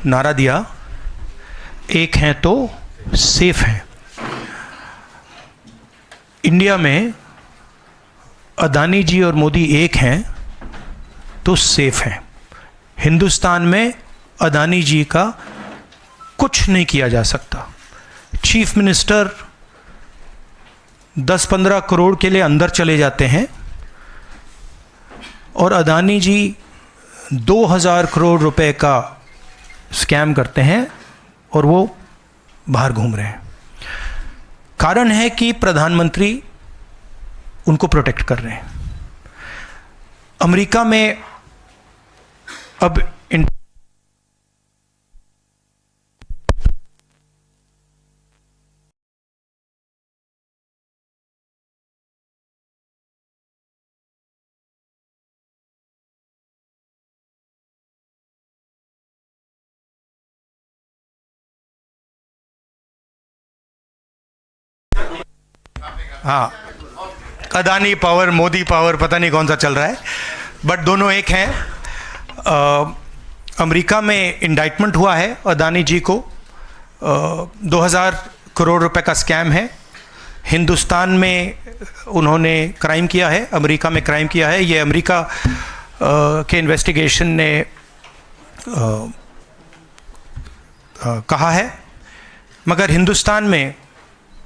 नारा दिया, एक हैं तो सेफ हैं। इंडिया में अदानी जी और मोदी एक हैं तो सेफ हैं। हिंदुस्तान में अदानी जी का कुछ नहीं किया जा सकता। चीफ मिनिस्टर 10-15 करोड़ के लिए अंदर चले जाते हैं और अदानी जी 2000 करोड़ रुपए का स्कैम करते हैं और वो बाहर घूम रहे हैं। कारण है कि प्रधानमंत्री उनको प्रोटेक्ट कर रहे हैं। अमेरिका में अब हाँ, अदानी पावर, मोदी पावर, पता नहीं कौन सा चल रहा है, बट दोनों एक हैं। अमेरिका में इंडाइटमेंट हुआ है अदानी जी को, 2000 करोड़ रुपए का स्कैम है। हिंदुस्तान में उन्होंने क्राइम किया है, अमेरिका में क्राइम किया है। ये अमेरिका के इन्वेस्टिगेशन ने कहा है, मगर हिंदुस्तान में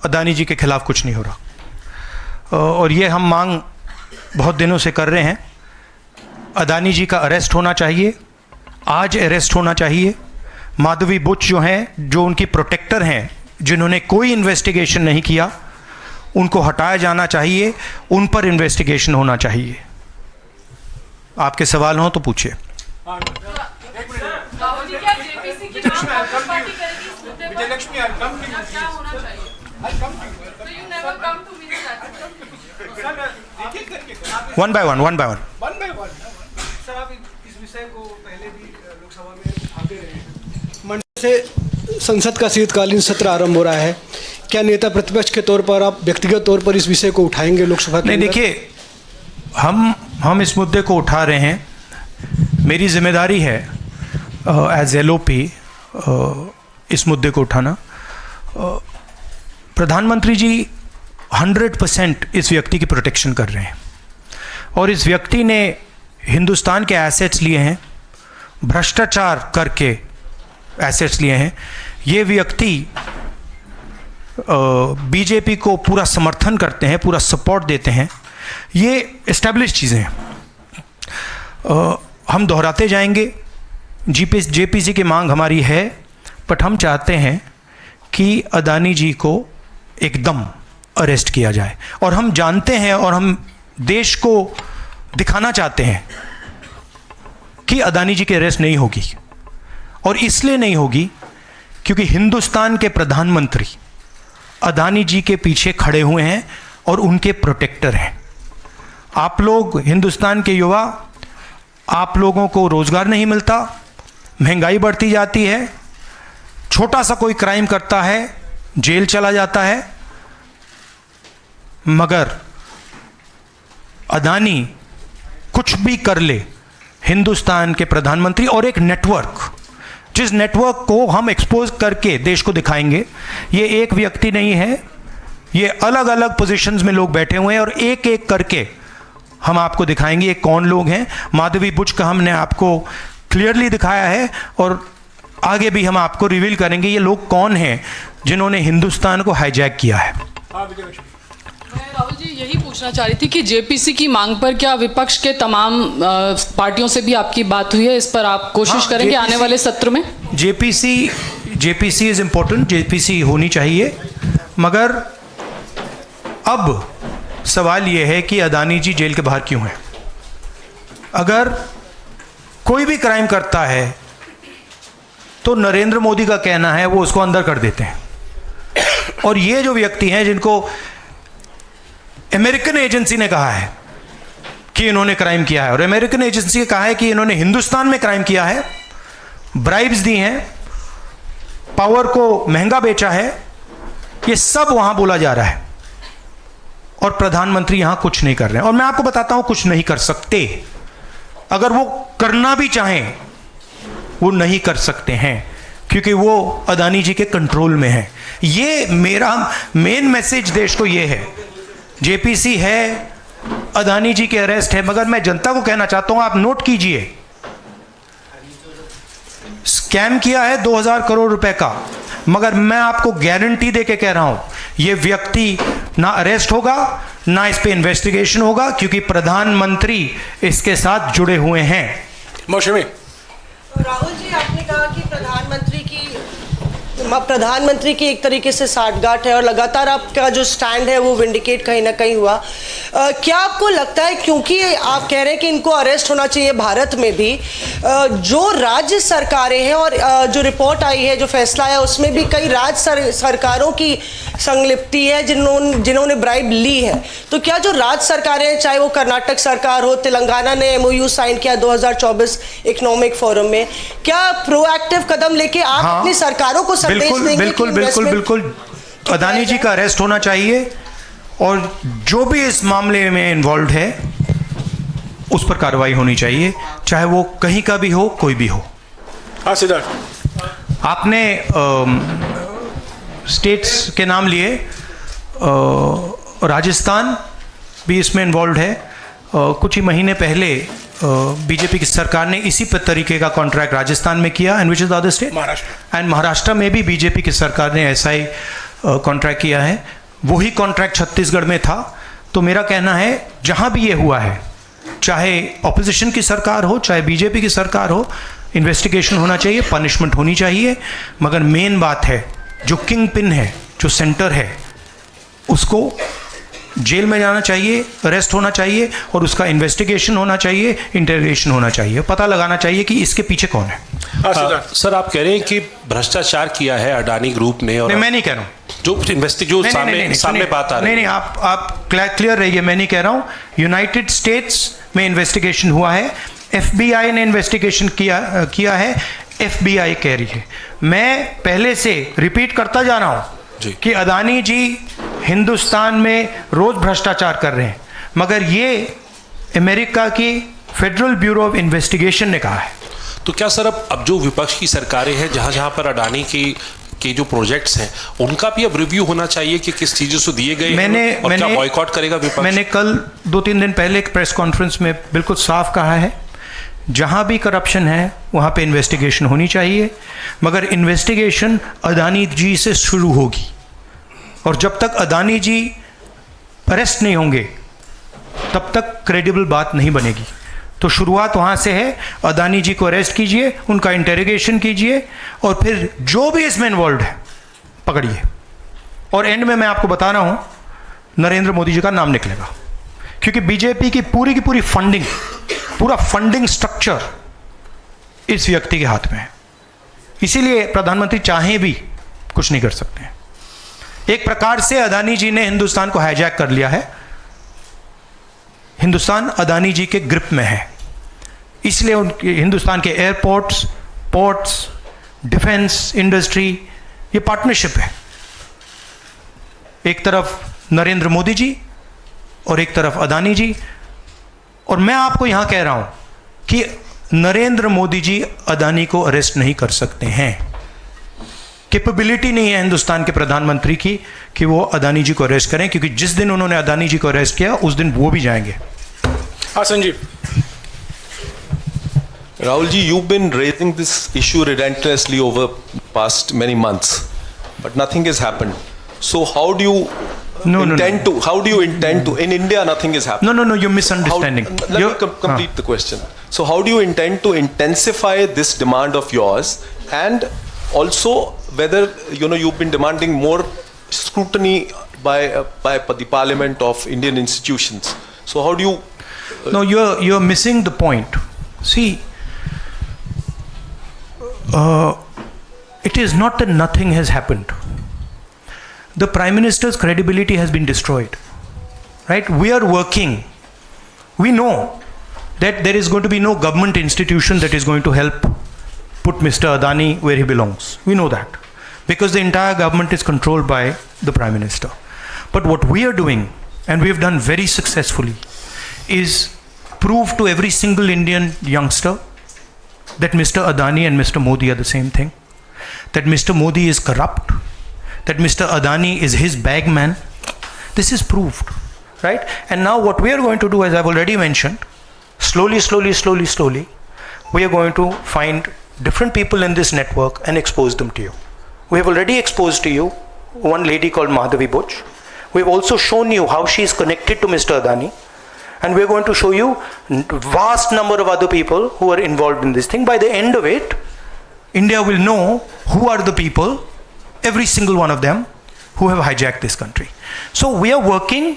अदानी जी के खिलाफ कुछ नहीं हो रहा। और ये हम मांग बहुत दिनों से कर रहे हैं। अदानी जी का अरेस्ट होना चाहिए, आज अरेस्ट होना चाहिए। माधवी बुच जो हैं, जो उनकी प्रोटेक्टर हैं, जिन्होंने कोई इन्वेस्टिगेशन नहीं किया, उनको हटाया जाना चाहिए, उन पर इन्वेस्टिगेशन होना चाहिए। आपके सवाल हो तो पूछिए। One by one. सर, आप इस विषय को पहले भी लोकसभा में उठाते रहे हैं। मंडल से संसद का शीतकालीन सत्र आरंभ हो रहा है, क्या नेता प्रतिपक्ष के तौर पर आप व्यक्तिगत तौर पर इस विषय को उठाएंगे लोकसभा के? नहीं, देखिए, हम इस मुद्दे को उठा रहे हैं। मेरी जिम्मेदारी है एज LOP इस मुद्दे को उठाना। प्रधानमंत्री जी 100% इस व्यक्ति की प्रोटेक्शन कर रहे हैं और इस व्यक्ति ने हिंदुस्तान के एसेट्स लिए हैं, भ्रष्टाचार करके एसेट्स लिए हैं। ये व्यक्ति बीजेपी को पूरा समर्थन करते हैं, पूरा सपोर्ट देते हैं। ये एस्टैब्लिश चीज़ें हैं। हम दोहराते जाएंगे। JPC की मांग हमारी है, बट हम चाहते हैं कि अदानी जी को एकदम अरेस्ट किया जाए। और हम जानते हैं और हम देश को दिखाना चाहते हैं कि अदानी जी की अरेस्ट नहीं होगी। और इसलिए नहीं होगी क्योंकि हिंदुस्तान के प्रधानमंत्री अदानी जी के पीछे खड़े हुए हैं और उनके प्रोटेक्टर हैं। आप लोग, हिंदुस्तान के युवा, आप लोगों को रोजगार नहीं मिलता, महंगाई बढ़ती जाती है, छोटा सा कोई क्राइम करता है जेल चला जाता है, मगर अदानी कुछ भी कर ले, हिंदुस्तान के प्रधानमंत्री और एक नेटवर्क, जिस नेटवर्क को हम एक्सपोज करके देश को दिखाएंगे। ये एक व्यक्ति नहीं है, ये अलग अलग पोजीशंस में लोग बैठे हुए हैं और एक एक करके हम आपको दिखाएंगे ये कौन लोग हैं। माधवी बुच का हमने आपको क्लियरली दिखाया है और आगे भी हम आपको रिवील करेंगे ये लोग कौन हैं जिन्होंने हिंदुस्तान को हाईजैक किया है। मैं राहुल जी यही पूछना चाह रही थी कि JPC की मांग पर क्या विपक्ष के तमाम पार्टियों से भी आपकी बात हुई है? इस पर आप कोशिश करेंगे आने वाले सत्र में? JPC इज इम्पोर्टेंट, JPC होनी चाहिए, मगर अब सवाल यह है कि अदानी जी जेल के बाहर क्यों हैं? अगर कोई भी क्राइम करता है तो नरेंद्र मोदी का कहना है वो उसको अंदर कर देते हैं। और ये जो व्यक्ति हैं जिनको अमेरिकन एजेंसी ने कहा है कि इन्होंने क्राइम किया है, और अमेरिकन एजेंसी ने कहा है कि इन्होंने हिंदुस्तान में क्राइम किया है, ब्राइब्स दी हैं, पावर को महंगा बेचा है, ये सब वहां बोला जा रहा है और प्रधानमंत्री यहां कुछ नहीं कर रहे हैं। और मैं आपको बताता हूं कुछ नहीं कर सकते। अगर वो करना भी चाहें वो नहीं कर सकते हैं क्योंकि वो अदानी जी के कंट्रोल में है। ये मेरा मेन मैसेज देश को ये है, जेपीसी है, अदानी जी के अरेस्ट है, मगर मैं जनता को कहना चाहता हूं, आप नोट कीजिए, स्कैम किया है 2000 करोड़ रुपए का, मगर मैं आपको गारंटी दे के कह रहा हूं ये व्यक्ति ना अरेस्ट होगा ना इस पे इन्वेस्टिगेशन होगा, क्योंकि प्रधानमंत्री इसके साथ जुड़े हुए हैं। मौसमी राहुल जी, आपने कहा कि प्रधानमंत्री की एक तरीके से साठगांठ है और लगातार आपका जो स्टैंड है वो विंडिकेट कहीं ना कहीं हुआ। क्या आपको लगता है, क्योंकि आप कह रहे हैं कि इनको अरेस्ट होना चाहिए भारत में भी, जो राज्य सरकारें हैं और जो रिपोर्ट आई है, जो फैसला है, उसमें भी कई राज्य सरकारों की संलिप्ति है जिन्होंने ब्राइब ली है, तो क्या जो राज्य सरकारें हैं, चाहे वो कर्नाटक सरकार हो, तेलंगाना ने MOU साइन किया 2024 इकोनॉमिक फोरम में, क्या प्रोएक्टिव कदम लेके आप अपनी सरकारों को संदेश देंगे? बिल्कुल बिल्कुल बिल्कुल अदानी जी का अरेस्ट होना चाहिए और जो भी इस मामले में इन्वॉल्व है उस पर कार्रवाई होनी चाहिए, चाहे वो कहीं का भी हो, कोई भी हो। हाँ सिद्धार्थ, आपने स्टेट्स के नाम लिए, राजस्थान भी इसमें इन्वॉल्व है। कुछ ही महीने पहले बीजेपी की सरकार ने इसी तरीके का कॉन्ट्रैक्ट राजस्थान में किया, and which is the other state, Maharashtra, and Maharashtra में भी बीजेपी की सरकार ने ऐसा ही कॉन्ट्रैक्ट किया है। वही कॉन्ट्रैक्ट छत्तीसगढ़ में था। तो मेरा कहना है जहां भी ये हुआ है, चाहे ऑपोजिशन की सरकार हो, चाहे बीजेपी की सरकार हो, इन्वेस्टिगेशन होना चाहिए, पनिशमेंट होनी चाहिए, मगर मेन बात है जो किंग पिन है, जो सेंटर है, उसको जेल में जाना चाहिए, अरेस्ट होना चाहिए और उसका इन्वेस्टिगेशन होना चाहिए, इंटरोगेशन होना चाहिए, पता लगाना चाहिए कि इसके पीछे कौन है। हाँ सिद्धार्थ, सर आप कह रहे हैं कि भ्रष्टाचार किया है अडानी ग्रुप ने, और नहीं, मैं नहीं कह रहा हूँ, जो सामने बात आ रही है। नहीं, आप क्लियर रहिए, मैं नहीं कह रहा हूँ। यूनाइटेड स्टेट्स में इन्वेस्टिगेशन हुआ है, FBI ने इन्वेस्टिगेशन किया है, FBI कह रही है। मैं पहले से रिपीट करता जा रहा हूँ कि अदानी जी हिंदुस्तान में रोज भ्रष्टाचार कर रहे हैं, मगर ये अमेरिका की फेडरल ब्यूरो ऑफ इन्वेस्टिगेशन ने कहा है। तो क्या सर अब जो विपक्ष की सरकारें हैं, जहां पर अडानी के जो प्रोजेक्ट्स हैं, उनका भी अब रिव्यू होना चाहिए कि किस चीजों से दिए गए हैं और क्या बॉयकॉट करेगा विपक्ष? मैंने कल 2-3 दिन पहले एक प्रेस कॉन्फ्रेंस में बिल्कुल साफ कहा है, जहां भी करप्शन है वहां पे इन्वेस्टिगेशन होनी चाहिए, मगर इन्वेस्टिगेशन अदानी जी से शुरू होगी, और जब तक अदानी जी अरेस्ट नहीं होंगे तब तक क्रेडिबल बात नहीं बनेगी। तो शुरुआत वहाँ से है, अदानी जी को अरेस्ट कीजिए, उनका इंटेरोगेशन कीजिए, और फिर जो भी इसमें इन्वॉल्व है पकड़िए, और एंड में मैं आपको बता रहा हूँ नरेंद्र मोदी जी का नाम निकलेगा, क्योंकि बीजेपी की पूरी फंडिंग, पूरा फंडिंग स्ट्रक्चर इस व्यक्ति के हाथ में है। इसीलिए प्रधानमंत्री चाहे भी कुछ नहीं कर सकते हैं। एक प्रकार से अदानी जी ने हिंदुस्तान को हाईजैक कर लिया है, हिंदुस्तान अदानी जी के ग्रिप में है, इसलिए उनके हिंदुस्तान के एयरपोर्ट्स, पोर्ट्स, डिफेंस इंडस्ट्री, ये पार्टनरशिप है। एक तरफ नरेंद्र मोदी जी और एक तरफ अदानी जी, और मैं आपको यहां कह रहा हूं कि नरेंद्र मोदी जी अदानी को अरेस्ट नहीं कर सकते हैं। कैपेबिलिटी नहीं है हिंदुस्तान के प्रधानमंत्री की कि वो अदानी जी को अरेस्ट करें, क्योंकि जिस दिन उन्होंने अदानी जी को अरेस्ट किया उस दिन वो भी जाएंगे। हाँ Sanjeev. Rahul ji, you've been raising this issue relentlessly over past many months, but nothing has happened. So how do you intend to? How do you intend to? In India, nothing is happening. No, you're misunderstanding. Let me complete the question. So how do you intend to intensify this demand of yours, and also whether you've been demanding more scrutiny by the Parliament of Indian institutions? So how do you? No, you're missing the point. See. It is not that nothing has happened. The Prime Minister's credibility has been destroyed. Right? We are working. We know that there is going to be no government institution that is going to help put Mr. Adani where he belongs. We know that. Because the entire government is controlled by the Prime Minister. But what we are doing, and we have done very successfully, is prove to every single Indian youngster, that Mr. Adani and Mr. Modi are the same thing, that Mr. Modi is corrupt, that Mr. Adani is his bag man. This is proved, right? And now what we are going to do, as I've already mentioned, slowly, we are going to find different people in this network and expose them to you. We have already exposed to you one lady called Madhavi Buch. We've also shown you how she is connected to Mr. Adani. And we're going to show you vast number of other people who are involved in this thing. By the end of it, India will know who are the people, every single one of them, who have hijacked this country. So we are working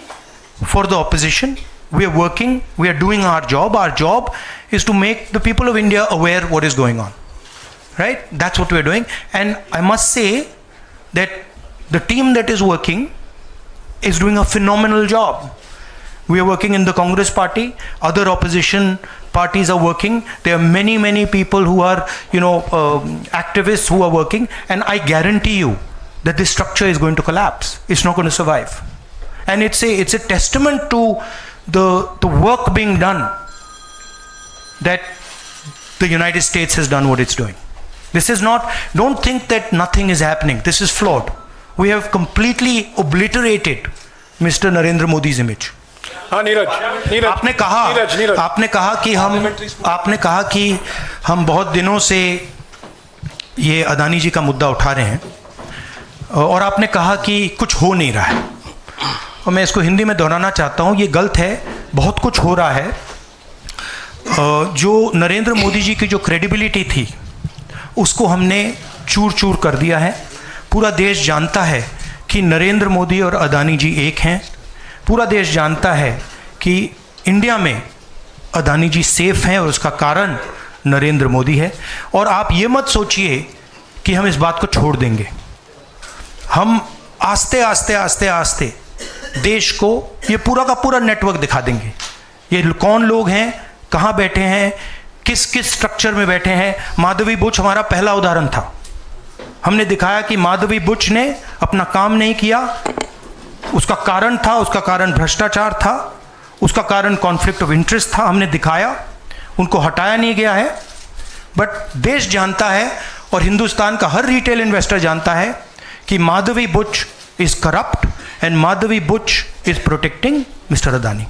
for the opposition. We are doing our job. Our job is to make the people of India aware what is going on. Right? That's what we're doing. And I must say that the team that is working is doing a phenomenal job. We are working in the Congress party. Other opposition parties are working. There are many people who are, activists who are working. And I guarantee you that this structure is going to collapse. It's not going to survive. And it's a testament to the work being done that the United States has done what it's doing. This is not, don't think that nothing is happening. This is flawed. We have completely obliterated Mr. Narendra Modi's image. हाँ नीरज आपने कहा कि हम बहुत दिनों से ये अदानी जी का मुद्दा उठा रहे हैं और आपने कहा कि कुछ हो नहीं रहा है, और मैं इसको हिंदी में दोहराना चाहता हूँ, ये गलत है। बहुत कुछ हो रहा है। जो नरेंद्र मोदी जी की जो क्रेडिबिलिटी थी उसको हमने चूर चूर कर दिया है। पूरा देश जानता है कि नरेंद्र मोदी और अदानी जी एक हैं। पूरा देश जानता है कि इंडिया में अदानी जी सेफ हैं और उसका कारण नरेंद्र मोदी है। और आप ये मत सोचिए कि हम इस बात को छोड़ देंगे। हम आस्ते आस्ते देश को ये पूरा का पूरा नेटवर्क दिखा देंगे। ये कौन लोग हैं, कहाँ बैठे हैं, किस स्ट्रक्चर में बैठे हैं। माधवी बुच हमारा पहला उदाहरण था। हमने दिखाया कि माधवी बुच ने अपना काम नहीं किया, उसका कारण भ्रष्टाचार था, उसका कारण कॉन्फ्लिक्ट ऑफ इंटरेस्ट था। हमने दिखाया, उनको हटाया नहीं गया है। बट देश जानता है और हिंदुस्तान का हर रिटेल इन्वेस्टर जानता है कि Madhabi Buch is corrupt and Madhabi Buch is protecting mister Adani.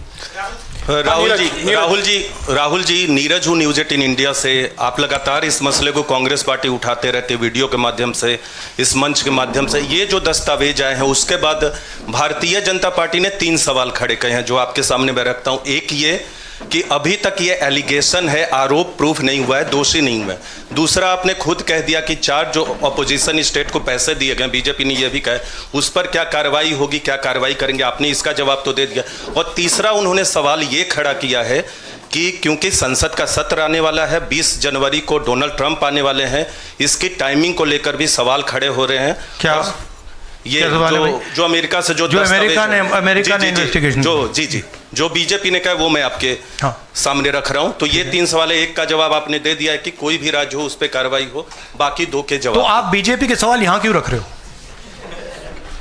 Rahul ji, Neeraj हूँ न्यूज़ 18 इंडिया से। आप लगातार इस मसले को कांग्रेस पार्टी उठाते रहते, वीडियो के माध्यम से, इस मंच के माध्यम से। ये जो दस्तावेज आए हैं उसके बाद भारतीय जनता पार्टी ने 3 सवाल खड़े किए हैं जो आपके सामने मैं रखता हूँ। एक ये कि अभी तक ये एलिगेशन है, आरोप प्रूफ नहीं हुआ है, दोषी नहीं हुआ है। दूसरा, आपने खुद कह दिया कि 4 जो अपोजिशन स्टेट को पैसे दिए गए, बीजेपी ने ये भी कहा, उस पर क्या कार्रवाई होगी, क्या कार्रवाई करेंगे, आपने इसका जवाब तो दे दिया। और तीसरा उन्होंने सवाल ये खड़ा किया है कि क्योंकि संसद का सत्र आने वाला है, 20 जनवरी को डोनाल्ड ट्रंप आने वाले हैं, इसकी टाइमिंग को लेकर भी सवाल खड़े हो रहे हैं। क्या ये जो अमेरिका से जो अमेरिका ने इन्वेस्टिगेशन जो बीजेपी ने कहा वो मैं आपके सामने रख रहा हूं। तो ये 3 सवाल है। एक का जवाब आपने दे दिया है कि कोई भी राज्य हो उस पर कार्रवाई हो, बाकी 2 के जवाब। तो आप बीजेपी के सवाल यहां क्यों रख रहे हो?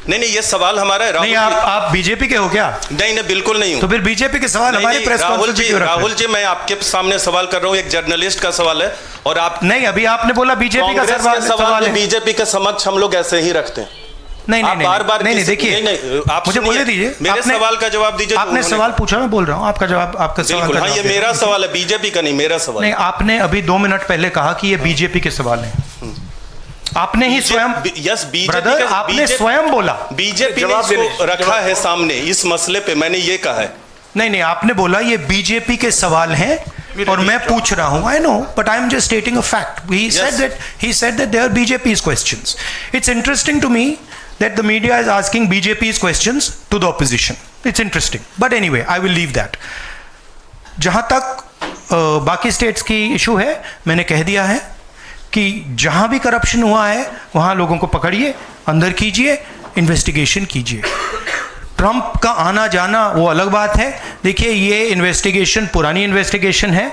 नहीं, ये सवाल हमारा है। नहीं, आप बीजेपी के हो क्या? नहीं, बिल्कुल नहीं हूं। तो फिर बीजेपी के सवाल हमारे प्रेस कॉन्फ्रेंस में क्यों रख रहे हो? राहुल जी, मैं आपके सामने सवाल कर रहा हूं, एक जर्नलिस्ट का सवाल है। और आप नहीं, अभी आपने बोला बीजेपी का सवाल है। बीजेपी के समक्ष हम लोग ऐसे ही रखते हैं। नहीं, बार देखिए, आप मुझे बोलने दीजिए। मेरे सवाल का जवाब दीजिए। आपने सवाल पूछा, मैं बोल रहा हूँ आपका जवाब। आपका सवाल का ये मेरा सवाल है, बीजेपी का नहीं, मेरा सवाल। नहीं, आपने अभी 2 मिनट पहले कहा कि ये बीजेपी के सवाल हैं। आपने ही स्वयं, यस, ब्रदर, आपने स्वयं बोला बीजेपी ने इसको रखा है सामने इस मसले पे, मैंने ये कहा है। नहीं, आपने बोला ये बीजेपी के सवाल हैं और मैं पूछ रहा हूं। I know, but I am just stating a fact. He said that they are BJP's questions. It's interesting to me that the media is asking BJP's questions to the opposition. It's interesting. But anyway, I will leave that. जहां तक बाकी states की issue है, मैंने कह दिया है कि जहां भी करप्शन हुआ है वहां लोगों को पकड़िए, अंदर कीजिए, इन्वेस्टिगेशन कीजिए। ट्रंप का आना जाना वो अलग बात है। देखिए, ये इन्वेस्टिगेशन पुरानी इन्वेस्टिगेशन है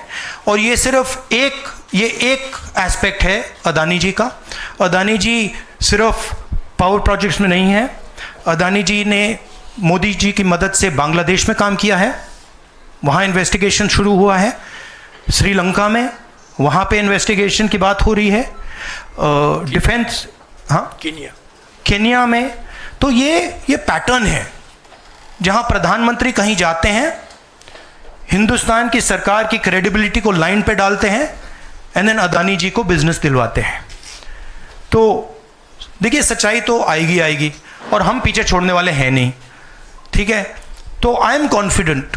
और ये सिर्फ एक एस्पेक्ट है अदानी जी का। अदानी जी सिर्फ पावर प्रोजेक्ट्स में नहीं है। अदानी जी ने मोदी जी की मदद से बांग्लादेश में काम किया है, वहाँ इन्वेस्टिगेशन शुरू हुआ है। श्रीलंका में वहाँ पे इन्वेस्टिगेशन की बात हो रही है। डिफेंस, हाँ, केन्या में। तो ये पैटर्न है जहाँ प्रधानमंत्री कहीं जाते हैं, हिंदुस्तान की सरकार की क्रेडिबिलिटी को लाइन पे डालते हैं, एंड देन अदानी जी को बिजनेस दिलवाते हैं। तो देखिए, सच्चाई तो आएगी और हम पीछे छोड़ने वाले हैं नहीं, ठीक है। तो I am confident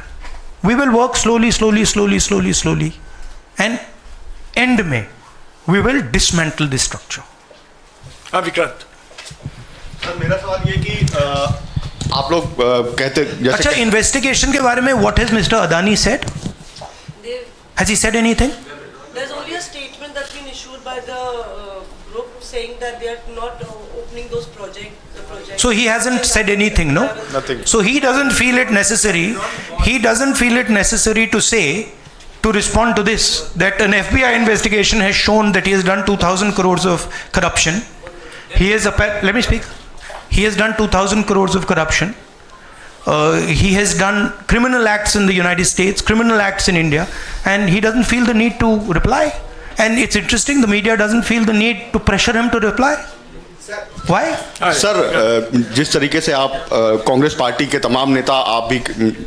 we will work slowly and end में we will dismantle this structure. हाँ विक्रांत। सर मेरा सवाल ये कि आप लोग कहते जैसे अच्छा, इन्वेस्टिगेशन के बारे में what has mister Adani said? Has he said anything? There's only a statement that's been issued by the group saying that they are not opening those projects. So he hasn't said anything, no? Nothing. So he doesn't feel it necessary. He doesn't feel it necessary to say, to respond to this, that an FBI investigation has shown that he has done 2,000 crores of corruption. He is let me speak. He has done 2,000 crores of corruption. He has done criminal acts in the United States, criminal acts in India, and he doesn't feel the need to reply. And it's interesting, the media doesn't feel the need to pressure him to reply. Why? Sir जिस तरीके से आप Congress party के तमाम नेता, आप भी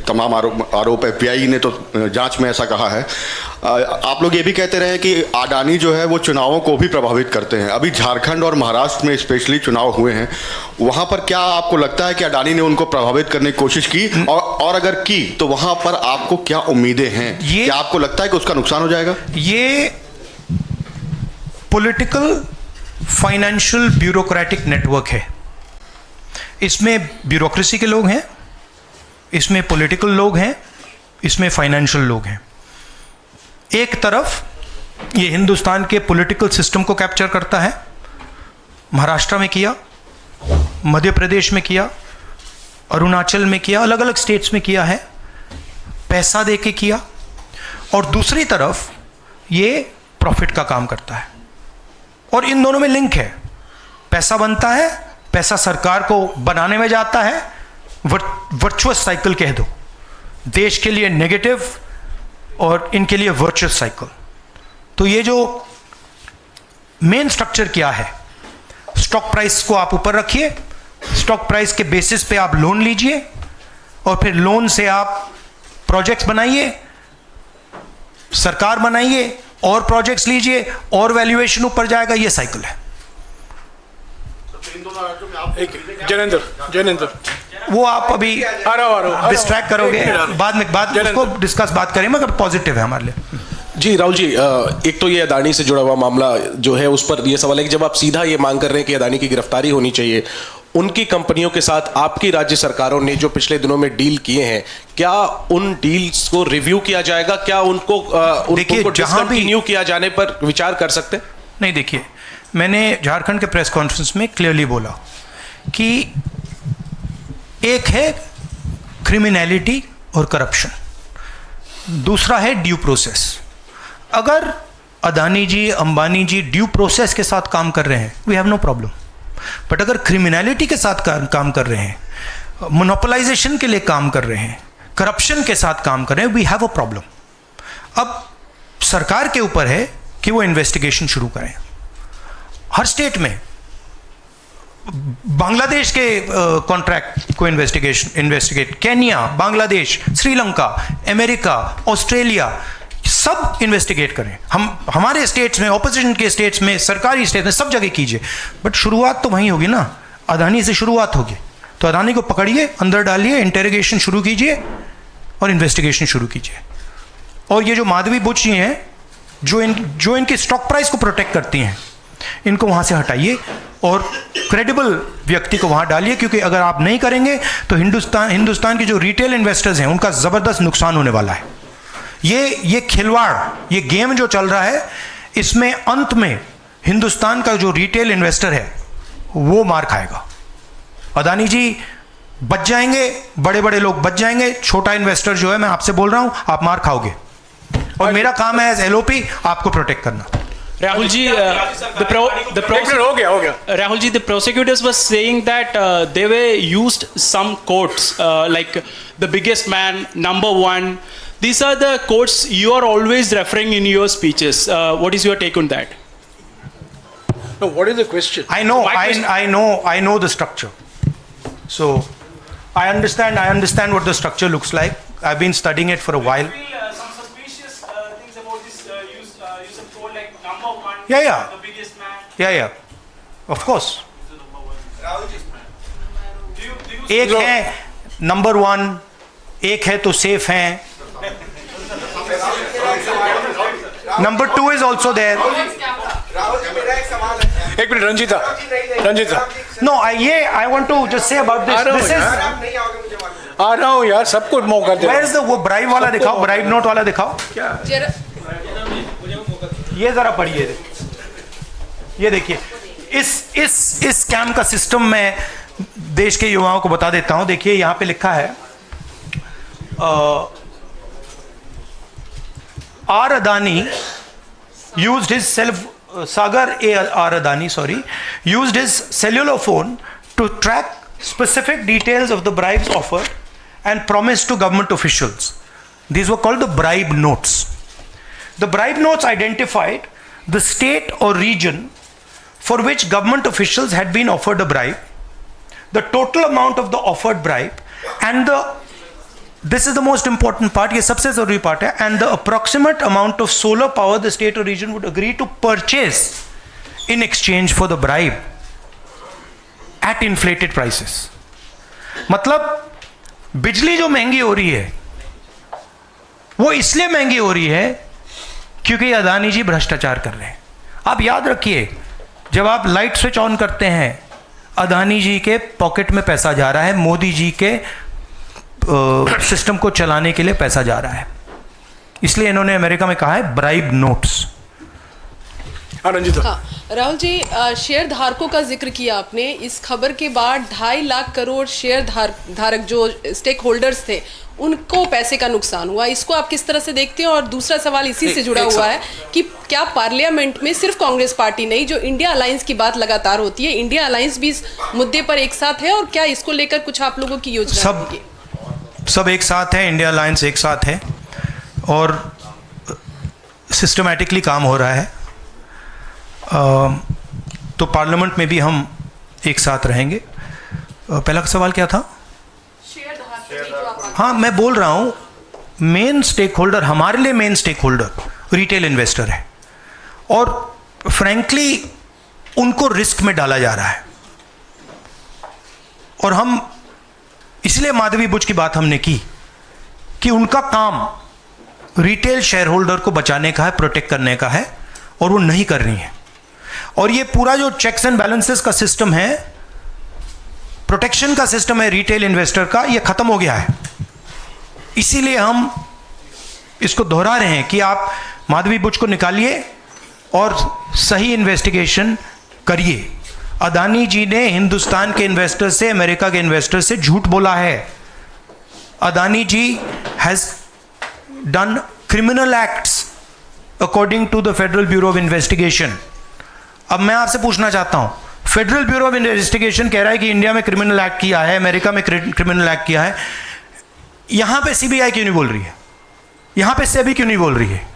तमाम आरोप FBI ने तो जांच में ऐसा कहा है, आप लोग ये भी कहते रहे कि अडानी जो है वो चुनावों को भी प्रभावित करते हैं। अभी झारखंड और महाराष्ट्र में स्पेशली चुनाव हुए हैं, वहाँ पर क्या आपको लगता है कि अडानी ने उनको प्रभावित करने की कोशिश की, और अगर की तो वहाँ पर आपको क्या उम्मीदें हैं? क्या आपको लगता है कि उसका नुकसान हो जाएगा? ये पॉलिटिकल फाइनेंशियल ब्यूरोक्रेटिक नेटवर्क है। इसमें ब्यूरोक्रेसी के लोग हैं, इसमें पॉलिटिकल लोग हैं, इसमें फाइनेंशियल लोग हैं। एक तरफ ये हिंदुस्तान के पॉलिटिकल सिस्टम को कैप्चर करता है, महाराष्ट्र में किया, मध्य प्रदेश में किया, अरुणाचल में किया, अलग अलग स्टेट्स में किया है, पैसा दे के किया, और दूसरी तरफ ये प्रॉफिट का काम करता है। और इन दोनों में लिंक है, पैसा बनता है, पैसा सरकार को बनाने में जाता है, वर्चुअस साइकिल कह दो, देश के लिए नेगेटिव और इनके लिए वर्चुअस साइकिल। तो ये जो मेन स्ट्रक्चर क्या है, स्टॉक प्राइस को आप ऊपर रखिए, स्टॉक प्राइस के बेसिस पे आप लोन लीजिए, और फिर लोन से आप प्रोजेक्ट्स बनाइए, सरकार बनाइए, और प्रोजेक्ट्स लीजिए, और वैल्यूएशन ऊपर जाएगा। ये साइकिल है। जैनेंद्र वो आप अभी डिस्ट्रैक्ट करोगे, बाद उसको डिस्कस बात करें, मगर पॉजिटिव है हमारे लिए। जी राहुल जी, एक तो ये अदानी से जुड़ा हुआ मामला जो है, उस पर ये सवाल है कि जब आप सीधा ये मांग कर रहे हैं कि अदानी की गिरफ्तारी होनी चाहिए, उनकी कंपनियों के साथ आपकी राज्य सरकारों ने जो पिछले दिनों में डील किए हैं, क्या उन डील्स को रिव्यू किया जाएगा? क्या उनको डिसकंटिन्यू किया जाने पर विचार कर सकते हैं? नहीं, देखिए, मैंने झारखंड के प्रेस कॉन्फ्रेंस में क्लियरली बोला कि एक है क्रिमिनलिटी और करप्शन, दूसरा है ड्यू प्रोसेस। अगर अदानी जी, अंबानी जी ड्यू प्रोसेस के साथ काम कर रहे हैं, we have no problem. But अगर क्रिमिनलिटी के साथ काम कर रहे हैं, मोनोपोलाइजेशन के लिए काम कर रहे हैं, करप्शन के साथ काम कर रहे हैं, वी हैव अ प्रॉब्लम। अब सरकार के ऊपर है कि वो इन्वेस्टिगेशन शुरू करें। हर स्टेट में बांग्लादेश के कॉन्ट्रैक्ट को investigate, Kenya, Bangladesh, Sri Lanka, America, Australia, सब इन्वेस्टिगेट करें। हमारे स्टेट्स में, ऑपोजिशन के स्टेट्स में, सरकारी स्टेट्स में, सब जगह कीजिए। बट शुरुआत तो वहीं होगी ना, अदानी से शुरुआत होगी। तो अदानी को पकड़िए, अंदर डालिए, इंटेरोगेशन शुरू कीजिए और इन्वेस्टिगेशन शुरू कीजिए। और ये जो माधवी बुच जी हैं, जो इनके स्टॉक प्राइस को प्रोटेक्ट करती हैं, इनको वहाँ से हटाइए और क्रेडिबल व्यक्ति को वहाँ डालिए, क्योंकि अगर आप नहीं करेंगे तो हिंदुस्तान के जो रिटेल इन्वेस्टर्स हैं, उनका ज़बरदस्त नुकसान होने वाला है। ये खिलवाड़, ये गेम जो चल रहा है, इसमें अंत में हिंदुस्तान का जो रिटेल इन्वेस्टर है वो मार खाएगा। अदानी जी बच जाएंगे, बड़े बड़े लोग बच जाएंगे, छोटा इन्वेस्टर जो है, मैं आपसे बोल रहा हूं, आप मार खाओगे। और मेरा काम है एज LOP आपको प्रोटेक्ट करना। Rahul ji, Rahul ji, the prosecutors were saying that they were used some quotes like the biggest man, number one, These are the quotes you are always referring in your speeches. What is your take on that? No, what is the question? I know, My question- I know the structure. So, I understand what the structure looks like. I've been studying it for a while. Some suspicious things about this use of quote like number one, Yeah. the biggest man. Yeah. Of course. Do you एक है number 1, एक है तो safe हैं. Number 2 is also there. एक minute Ranjita No, I want to just say about this. आ रहा हूँ This is, यार, आ रहा हूँ यार, सबको मौका दे. where is the वो ब्राइब वाला दिखाओ, ब्राइब नोट वाला दिखाओ. ये जरा पढ़िए, ये देखिए. इस स्कैम का सिस्टम मैं देश के युवाओं को बता देता हूं. देखिए यहां पे लिखा है R Adani used his Sagar R. Adani, used his cellular phone to track specific details of the bribes offered and promised to government officials. These were called the bribe notes. The bribe notes identified the state or region for which government officials had been offered a bribe, the total amount of the offered bribe, and this is the most important part, ये सबसे जरूरी part है, and the approximate amount of solar power the state or region would agree to purchase in exchange for the bribe at inflated prices. मतलब बिजली जो महंगी हो रही है वो इसलिए महंगी हो रही है क्योंकि अदानी जी भ्रष्टाचार कर रहे हैं. आप याद रखिए, जब आप लाइट स्विच ऑन करते हैं अदानी जी के पॉकेट में पैसा जा रहा है, मोदी जी के सिस्टम को चलाने के लिए पैसा जा रहा है. इसलिए इन्होंने अमेरिका में कहा है ब्राइब नोट्स. हाँ रंजीता. हाँ, राहुल जी, शेयर धारकों का जिक्र किया आपने. इस खबर के बाद 2.5 लाख करोड़ शेयर धारक जो स्टेक होल्डर्स थे उनको पैसे का नुकसान हुआ. इसको आप किस तरह से देखते हैं? और दूसरा सवाल इसी से जुड़ा हुआ है कि क्या पार्लियामेंट में सिर्फ कांग्रेस पार्टी नहीं, जो इंडिया अलायंस की बात लगातार होती है, इंडिया अलायंस भी इस मुद्दे पर एक साथ है? और क्या इसको लेकर कुछ आप लोगों की योजना होगी? सब एक साथ है, इंडिया अलायंस एक साथ है और सिस्टमैटिकली काम हो रहा है. तो पार्लियामेंट में भी हम एक साथ रहेंगे. पहला सवाल क्या था? हाँ, मैं बोल रहा हूँ मेन स्टेक होल्डर, हमारे लिए main stakeholder retail investor है और फ्रैंकली उनको रिस्क में डाला जा रहा है. और हम इसलिए माधवी बुच की बात हमने की कि उनका काम रिटेल शेयर होल्डर को बचाने का है, प्रोटेक्ट करने का है, और वो नहीं कर रही है. और ये पूरा जो चेक्स एंड बैलेंसेस का सिस्टम है, प्रोटेक्शन का सिस्टम है रिटेल इन्वेस्टर का, ये खत्म हो गया है. इसीलिए हम इसको दोहरा रहे हैं कि आप माधवी बुच को निकालिए और सही इन्वेस्टिगेशन करिए. अदानी जी ने हिंदुस्तान के इन्वेस्टर से, अमेरिका के इन्वेस्टर से झूठ बोला है. Adani ji has done criminal acts according to the federal bureau of investigation. अब मैं आपसे पूछना चाहता हूं, फेडरल ब्यूरो ऑफ इन्वेस्टिगेशन कह रहा है कि इंडिया में क्रिमिनल एक्ट किया है, अमेरिका में क्रिमिनल एक्ट किया है. यहां पे सीबीआई क्यों नहीं बोल रही है? यहां पे सेबी क्यों नहीं बोल रही है?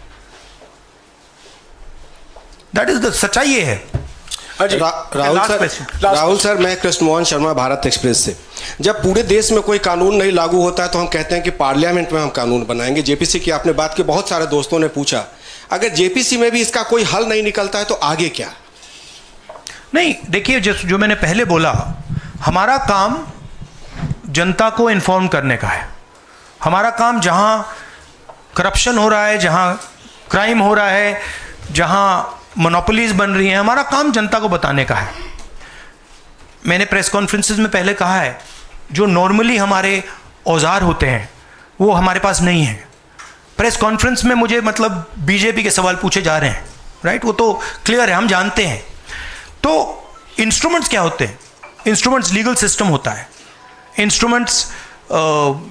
दैट इज द सच्चाई ये है. राहुल सर, मैं कृष्ण मोहन शर्मा, भारत एक्सप्रेस से. जब पूरे देश में कोई कानून नहीं लागू होता है तो हम कहते हैं कि पार्लियामेंट में हम कानून बनाएंगे. जेपीसी की आपने बात की, बहुत सारे दोस्तों ने पूछा, अगर जेपीसी में भी इसका कोई हल नहीं निकलता है तो आगे क्या? नहीं, देखिए जो मैंने पहले बोला, हमारा काम जनता को इन्फॉर्म करने का है. हमारा काम जहां करप्शन हो रहा है, जहां क्राइम हो रहा है, जहां मोनोपोलीज बन रही हैं, हमारा काम जनता को बताने का है. मैंने प्रेस कॉन्फ्रेंसेस में पहले कहा है, जो नॉर्मली हमारे औजार होते हैं वो हमारे पास नहीं है. प्रेस कॉन्फ्रेंस में मुझे मतलब बीजेपी के सवाल पूछे जा रहे हैं, राइट? वो तो क्लियर है, हम जानते हैं. तो इंस्ट्रूमेंट्स क्या होते हैं? इंस्ट्रूमेंट्स लीगल सिस्टम होता है. Instruments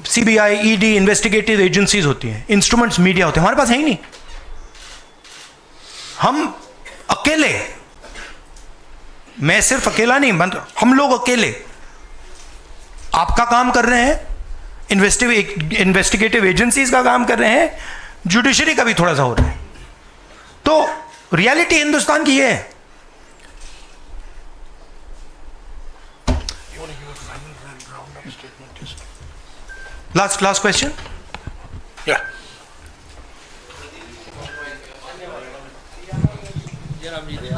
CBI, ED, investigative agencies होती हैं. इंस्ट्रूमेंट्स मीडिया होते हैं. हमारे पास है ही नहीं. हम अकेले, मैं सिर्फ अकेला नहीं, हम लोग अकेले आपका काम कर रहे हैं, इन्वेस्टिगेटिव एजेंसीज का काम कर रहे हैं, जुडिशरी का भी थोड़ा सा हो रहा है। तो रियलिटी हिंदुस्तान की ये है। Last question.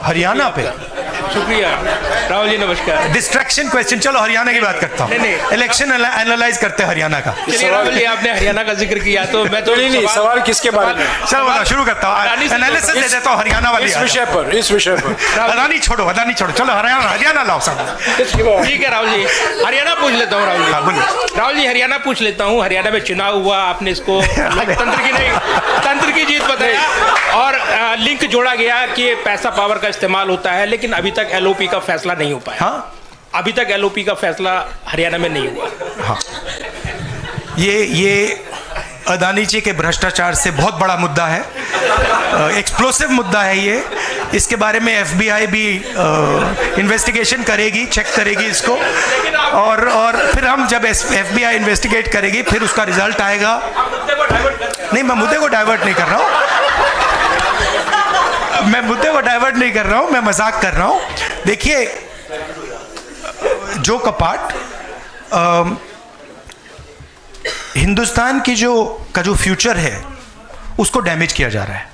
हरियाणा पे शुक्रिया राहुल जी, नमस्कार। डिस्ट्रैक्शन क्वेश्चन, चलो हरियाणा की बात करता हूँ। नहीं। इलेक्शन एनालाइज करते हैं हरियाणा का। चलिए राहुल जी, आपने हरियाणा का जिक्र किया तो मैं तो नहीं, सवाल किसके बारे में? चलो बोला, शुरू करता हूँ, एनालिसिस दे देता हूँ हरियाणा वाली। इस विषय पर अदानी छोड़ो, चलो हरियाणा लाओ सब। ठीक है राहुल जी, हरियाणा पूछ लेता हूँ। राहुल जी, बोलिए। राहुल जी, हरियाणा पूछ लेता हूँ। हरियाणा में चुनाव हुआ, आपने इसको तंत्र की जीत बताया और लिंक जोड़ा गया कि पैसा पावर का इस्तेमाल होता है, लेकिन अभी तक एलओपी का फैसला नहीं हो पाया। हाँ, अभी तक एलओपी का फैसला हरियाणा में नहीं हुआ। हाँ, ये अदानी जी के भ्रष्टाचार से बहुत बड़ा मुद्दा है, एक्सप्लोसिव मुद्दा है ये। इसके बारे में एफबीआई भी इन्वेस्टिगेशन करेगी, चेक करेगी इसको, और फिर हम जब एफबीआई इन्वेस्टिगेट करेगी फिर उसका रिजल्ट आएगा। नहीं, मैं मुद्दे को डाइवर्ट नहीं कर रहा हूँ, मैं मजाक कर रहा हूँ। देखिए, जो कपाट हिंदुस्तान की जो फ्यूचर है उसको डैमेज किया जा रहा है।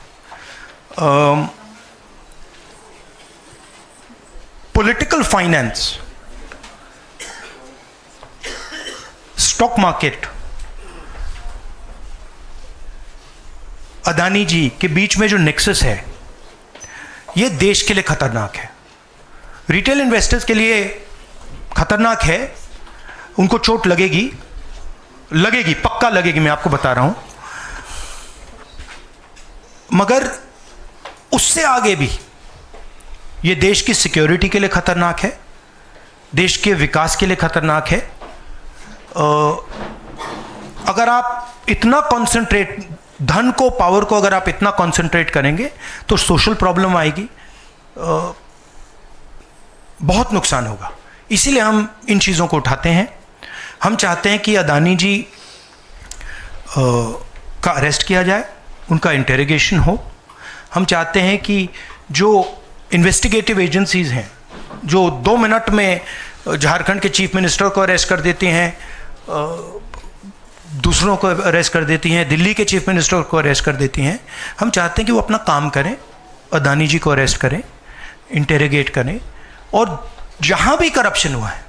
Political finance, stock market, Adani ji के बीच में जो नेक्सस है ये देश के लिए खतरनाक है, रिटेल इन्वेस्टर्स के लिए खतरनाक है। उनको चोट लगेगी, पक्का लगेगी, मैं आपको बता रहा हूं। मगर उससे आगे भी ये देश की सिक्योरिटी के लिए खतरनाक है, देश के विकास के लिए खतरनाक है। अगर आप इतना कॉन्सेंट्रेट, धन को, पावर को अगर आप इतना कॉन्सेंट्रेट करेंगे तो सोशल प्रॉब्लम आएगी, बहुत नुकसान होगा। इसीलिए हम इन चीज़ों को उठाते हैं। हम चाहते हैं कि अदानी जी का अरेस्ट किया जाए, उनका इंटेरोगेशन हो। हम चाहते हैं कि जो इन्वेस्टिगेटिव एजेंसीज़ हैं, जो 2 मिनट में झारखंड के चीफ मिनिस्टर को अरेस्ट कर देती हैं, दूसरों को अरेस्ट कर देती हैं, दिल्ली के चीफ मिनिस्टर को अरेस्ट कर देती हैं, हम चाहते हैं कि वो अपना काम करें, अदानी जी को अरेस्ट करें, इंटेरोगेट करें, और जहां भी करप्शन हुआ है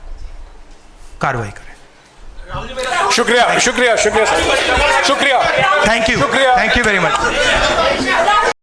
कार्रवाई करें। शुक्रिया, शुक्रिया, शुक्रिया, शुक्रिया, थैंक यू वेरी मच।